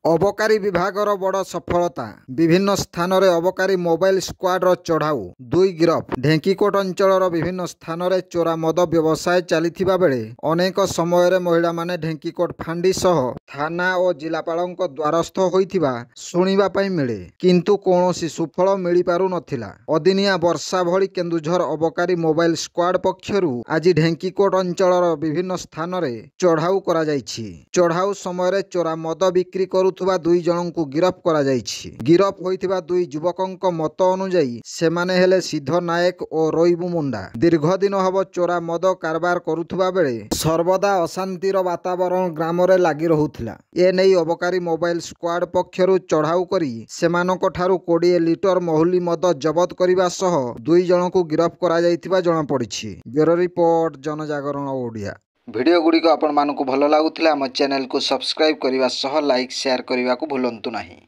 ଅବକାରୀ ବିଭାଗର ବଡ଼ ସଫଳତା। ବିଭିନ୍ନ ସ୍ଥାନରେ ଅବକାରୀ ମୋବାଇଲ ସ୍କ୍ୱାଡର ଚଢ଼ାଉ, 2 ଗିରଫ। ଢେଙ୍କିକୋଟ ଅଞ୍ଚଳର ବିଭିନ୍ନ ସ୍ଥାନରେ ଚୋରା ମଦ ବ୍ୟବସାୟ ଚାଲିଥିବା ବେଳେ ଅନେକ ସମୟରେ ମହିଳାମାନେ ଢେଙ୍କିକୋଟ ଫାଣ୍ଡି ସହ ଥାନା ଓ ଜିଲ୍ଲାପାଳଙ୍କ ଦ୍ୱାରସ୍ଥ ହୋଇଥିବା ଶୁଣିବା ପାଇଁ ମିଳେ। କିନ୍ତୁ କୌଣସି ସୁଫଳ ମିଳିପାରୁନଥିଲା। ଅଦିନିଆ ବର୍ଷା ଭଳି କେନ୍ଦୁଝର ଅବକାରୀ ମୋବାଇଲ ସ୍କ୍ୱାଡ ପକ୍ଷରୁ ଆଜି ଢେଙ୍କିକୋଟ ଅଞ୍ଚଳର ବିଭିନ୍ନ ସ୍ଥାନରେ ଚଢ଼ାଉ କରାଯାଇଛି। ଚଢ଼ାଉ ସମୟରେ ଚୋରା ମଦ ବିକ୍ରି କରୁଥିବା 2 ଜଣଙ୍କୁ ଗିରଫ କରାଯାଇଛି। ଗିରଫ ହୋଇଥିବା 2 ଯୁବକଙ୍କ ମତ ଅନୁଯାୟୀ ସେମାନେ ହେଲେ ସିଦ୍ଧ ନାୟକ ଓ ରୋଇବୁ ମୁଣ୍ଡା। ଦୀର୍ଘ ଦିନ ହେବ ଚୋରା ମଦ କାରବାର କରୁଥିବା ବେଳେ ସର୍ବଦା ଅଶାନ୍ତିର ବାତାବରଣ ଗ୍ରାମରେ ଲାଗି ରହୁଥିଲା। ଏନେଇ ଅବକାରୀ ମୋବାଇଲ ସ୍କ୍ୱାଡ ପକ୍ଷରୁ ଚଢ଼ାଉ କରି ସେମାନଙ୍କଠାରୁ 20 ଲିଟର ମହୁଲି ମଦ ଜବତ କରିବା ସହ 2 ଜଣଙ୍କୁ ଗିରଫ କରାଯାଇଥିବା ଜଣାପଡ଼ିଛି। Bureau report, Janajagarana Odia. Video ଗୁଡ଼ିକ ଆପଣମାନଙ୍କୁ ଭଲ ଲାଗୁଥିଲେ ଆମ ଚ୍ୟାନେଲକୁ ସବସ୍କ୍ରାଇବ୍ କରିବା ସହ ଲାଇକ୍ ସେୟାର କରିବାକୁ ଭୁଲନ୍ତୁ ନାହିଁ।